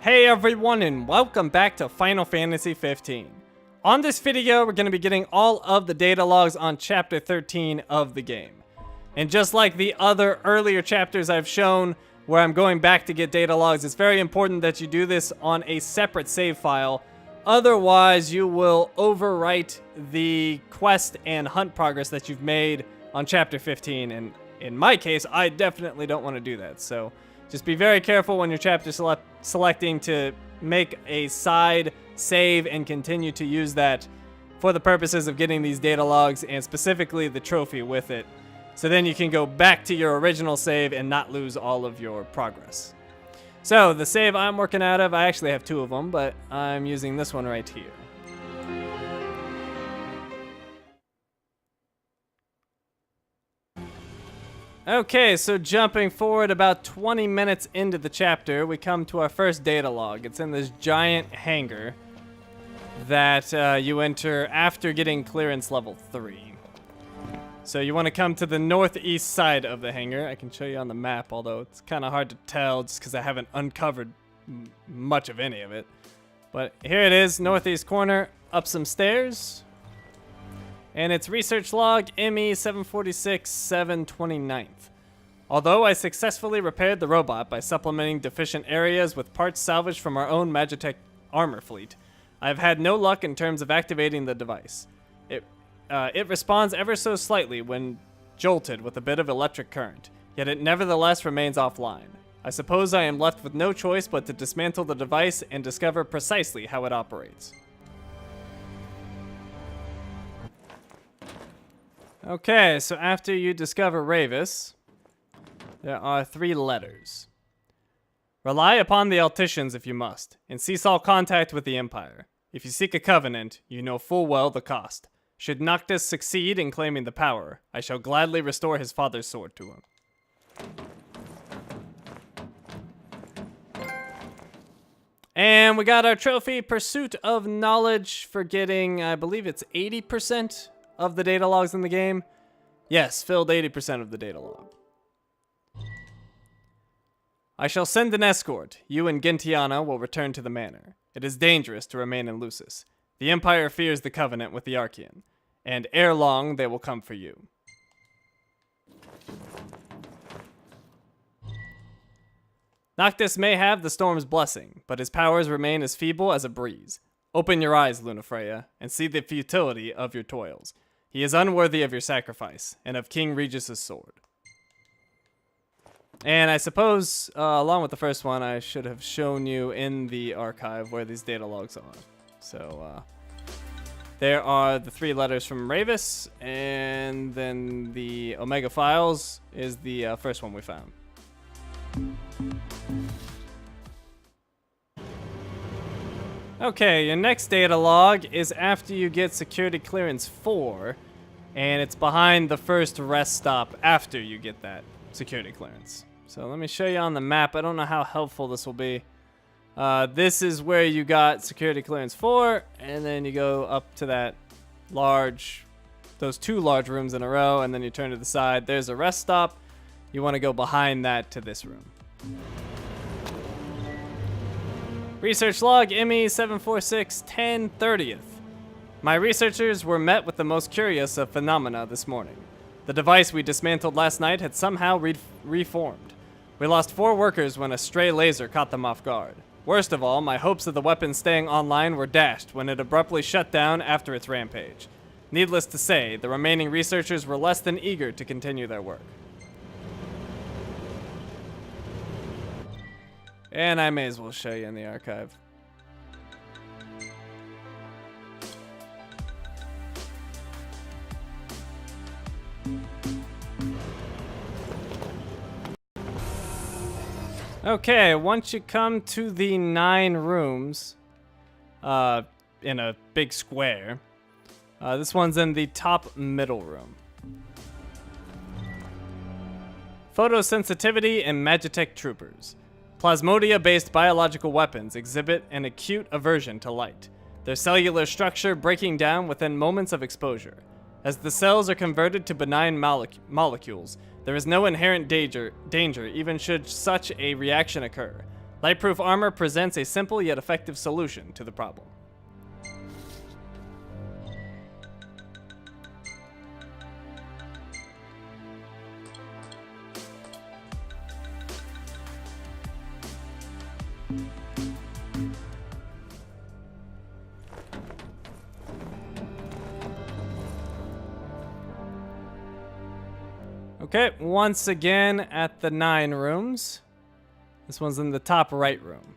Hey everyone, and welcome back to Final Fantasy 15. On this video, we're going to be getting all of the data logs on Chapter 13 of the game. And just like the other earlier chapters I've shown, where I'm going back to get data logs, it's very important that you do this on a separate save file. Otherwise, you will overwrite the quest and hunt progress that you've made on Chapter 15. And in my case, I definitely don't want to do that. So just be very careful when you're chapter selecting to make a side save and continue to use that for the purposes of getting these data logs and specifically the trophy with it. So then you can go back to your original save and not lose all of your progress. So the save I'm working out of, I actually have two of them, but I'm using this one right here. Okay, so jumping forward about 20 minutes into the chapter, we come to our first data log. It's in this giant hangar that you enter after getting clearance level 3. So you want to come to the northeast side of the hangar. I can show you on the map, although it's kind of hard to tell just because I haven't uncovered much of any of it. But here it is, northeast corner, up some stairs. And it's research log ME 746-729th. Although I successfully repaired the robot by supplementing deficient areas with parts salvaged from our own Magitek armor fleet, I have had no luck in terms of activating the device. It responds ever so slightly when jolted with a bit of electric current, yet it nevertheless remains offline. I suppose I am left with no choice but to dismantle the device and discover precisely how it operates. Okay, so after you discover Ravus, there are 3 letters. Rely upon the Alticians if you must, and cease all contact with the Empire. If you seek a covenant, you know full well the cost. Should Noctis succeed in claiming the power, I shall gladly restore his father's sword to him. And we got our trophy, Pursuit of Knowledge, for getting, I believe it's 80% of the data logs in the game. Yes, filled 80% of the data log. I shall send an escort. You and Gentiana will return to the manor. It is dangerous to remain in Lucis. The Empire fears the covenant with the Archean, and ere long they will come for you. Noctis may have the storm's blessing, but his powers remain as feeble as a breeze. Open your eyes, Lunafreya, and see the futility of your toils. He is unworthy of your sacrifice, and of King Regis's sword. And I suppose, along with the first one, I should have shown you in the archive where these data logs are. So, there are the 3 letters from Ravus, and then the Omega Files is the first one we found. Okay, your next data log is after you get security clearance 4, and it's behind the first rest stop after you get that security clearance. So let me show you on the map. I don't know how helpful this will be. This is where you got security clearance 4, and then you go up to that those 2 large rooms in a row, and then you turn to the side. There's a rest stop. You want to go behind that to this room. Research log ME 746-10/30th. My researchers were met with the most curious of phenomena this morning. The device we dismantled last night had somehow reformed. We lost 4 workers when a stray laser caught them off guard. Worst of all, my hopes of the weapon staying online were dashed when it abruptly shut down after its rampage. Needless to say, the remaining researchers were less than eager to continue their work. And I may as well show you in the archive. Okay, once you come to the 9 rooms in a big square, this one's in the top middle room. Photosensitivity and Magitek Troopers. Plasmodia-based biological weapons exhibit an acute aversion to light, their cellular structure breaking down within moments of exposure. As the cells are converted to benign molecules, there is no inherent danger even should such a reaction occur. Lightproof armor presents a simple yet effective solution to the problem. Okay, once again at the 9 rooms. This one's in the top right room.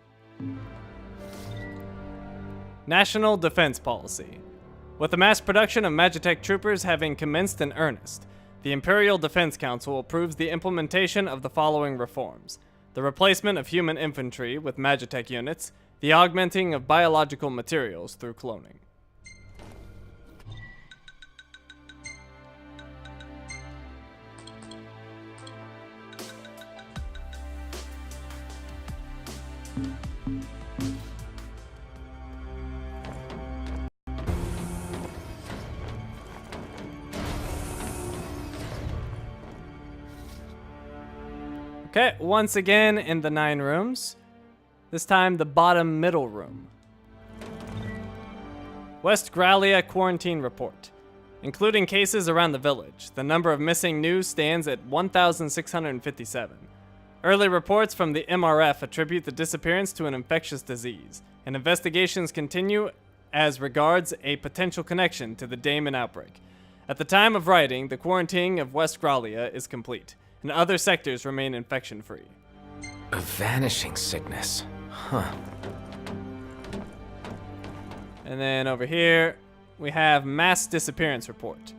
National Defense Policy. With the mass production of Magitek Troopers having commenced in earnest, the Imperial Defense Council approves the implementation of the following reforms: the replacement of human infantry with Magitek units, the augmenting of biological materials through cloning. Okay, once again in the 9 rooms. This time the bottom middle room. West Grallia Quarantine Report. Including cases around the village, the number of missing news stands at 1,657. Early reports from the MRF attribute the disappearance to an infectious disease, and investigations continue as regards a potential connection to the Daemon outbreak. At the time of writing, the quarantine of West Grallia is complete, and other sectors remain infection-free. A vanishing sickness. Huh. And then over here, we have Mass Disappearance Report.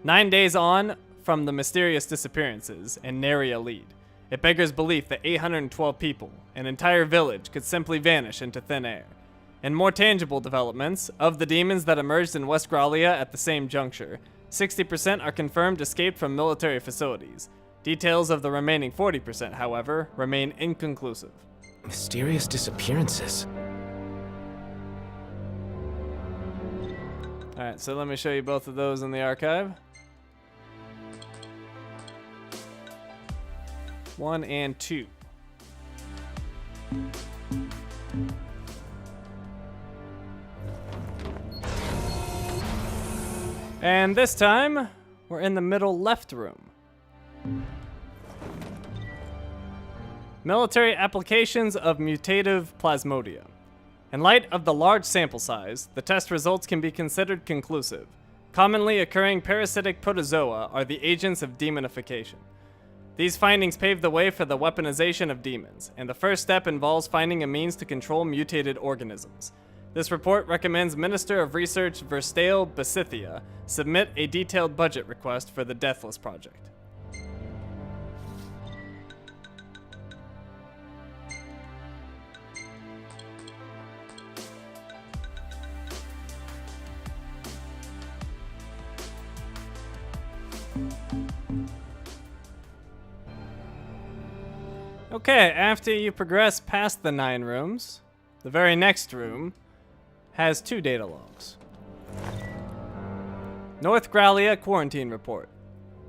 9 days on from the mysterious disappearances, and nary a lead. It beggars belief that 812 people, an entire village, could simply vanish into thin air. In more tangible developments, of the demons that emerged in West Grallia at the same juncture, 60% are confirmed escaped from military facilities. Details of the remaining 40%, however, remain inconclusive. Mysterious disappearances. Alright, so let me show you both of those in the archive. 1 and 2. And this time, we're in the middle left room. Military applications of Mutated Plasmodium. In light of the large sample size, the test results can be considered conclusive. Commonly occurring parasitic protozoa are the agents of demonification. These findings pave the way for the weaponization of demons, and the first step involves finding a means to control mutated organisms. This report recommends Minister of Research Verstale Besithia submit a detailed budget request for the Deathless Project. Okay, after you progress past the 9 rooms, the very next room has 2 data logs. North Grallia Quarantine Report.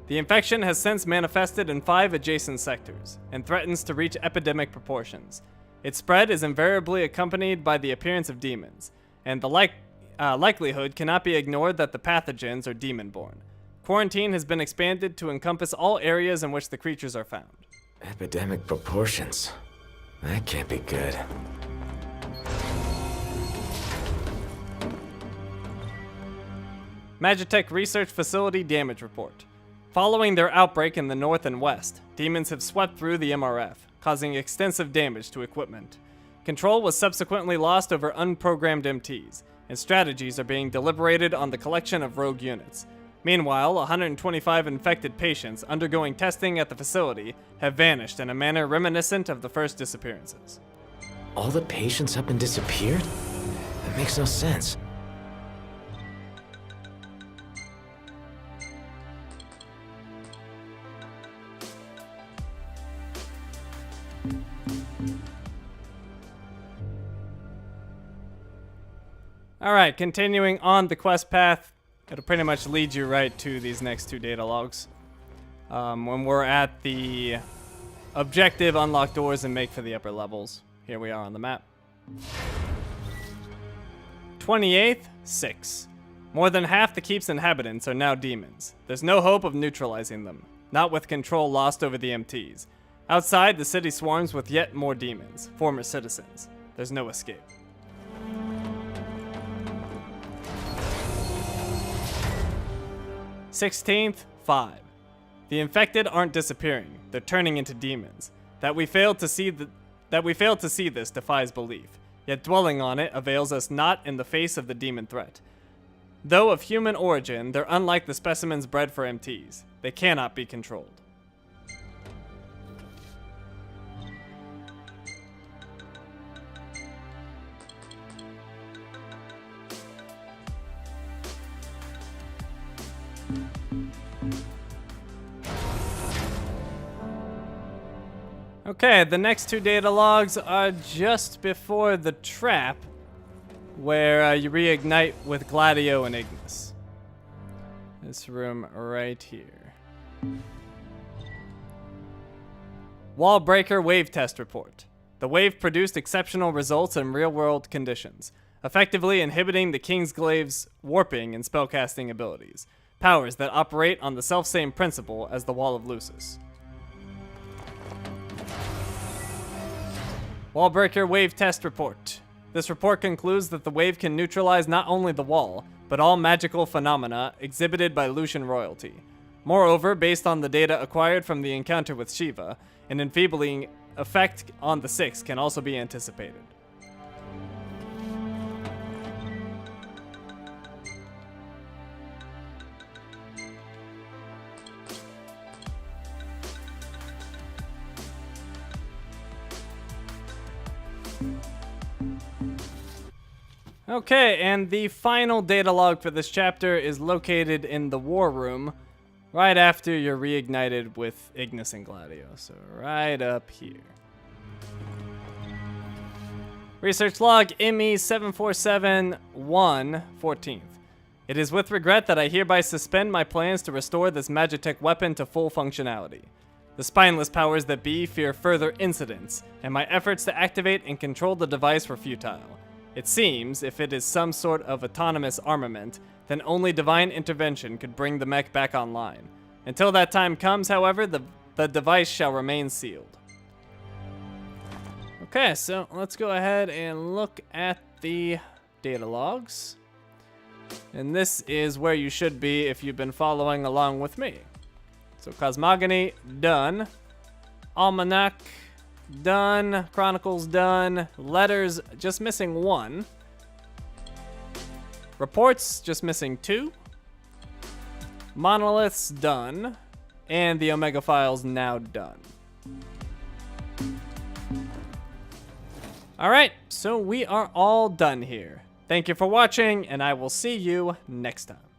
The infection has since manifested in 5 adjacent sectors, and threatens to reach epidemic proportions. Its spread is invariably accompanied by the appearance of demons, and the likelihood cannot be ignored that the pathogens are demon-born. Quarantine has been expanded to encompass all areas in which the creatures are found. Epidemic proportions. That can't be good. Magitek Research Facility Damage Report. Following their outbreak in the north and west, demons have swept through the MRF, causing extensive damage to equipment. Control was subsequently lost over unprogrammed MTs, and strategies are being deliberated on the collection of rogue units. Meanwhile, 125 infected patients undergoing testing at the facility have vanished in a manner reminiscent of the first disappearances. All the patients up and disappeared? That makes no sense. Alright, continuing on the quest path, it'll pretty much lead you right to these next 2 data logs. When we're at the objective, unlock doors and make for the upper levels. Here we are on the map. 28th, 6. More than half the keep's inhabitants are now demons. There's no hope of neutralizing them, not with control lost over the MTs. Outside, the city swarms with yet more demons, former citizens. There's no escape. '16th, 5. The infected aren't disappearing; they're turning into demons. That we failed to see this defies belief. Yet dwelling on it avails us not in the face of the demon threat. Though of human origin, they're unlike the specimens bred for MTs. They cannot be controlled. Okay, the next two data logs are just before the trap, where you reignite with Gladio and Ignis. This room right here. Wall breaker wave test report. The wave produced exceptional results in real-world conditions, effectively inhibiting the Kingsglaive's warping and spellcasting abilities, powers that operate on the selfsame principle as the Wall of Lucis. Wallbreaker Wave Test Report. This report concludes that the wave can neutralize not only the wall, but all magical phenomena exhibited by Lucian royalty. Moreover, based on the data acquired from the encounter with Shiva, an enfeebling effect on the Six can also be anticipated. Okay, and the final data log for this chapter is located in the war room, right after you're reignited with Ignis and Gladio, so right up here. Research log ME 747-1 14th. It is with regret that I hereby suspend my plans to restore this Magitek weapon to full functionality. The spineless powers that be fear further incidents, and my efforts to activate and control the device were futile. It seems, if it is some sort of autonomous armament, then only divine intervention could bring the mech back online. Until that time comes, however, the device shall remain sealed. Okay, so let's go ahead and look at the data logs. And this is where you should be if you've been following along with me. So Cosmogony, done. Almanac, done. Chronicles, done. Letters, just missing 1. Reports, just missing 2. Monoliths, done. And the Omega files, now done. Alright, so we are all done here. Thank you for watching, and I will see you next time.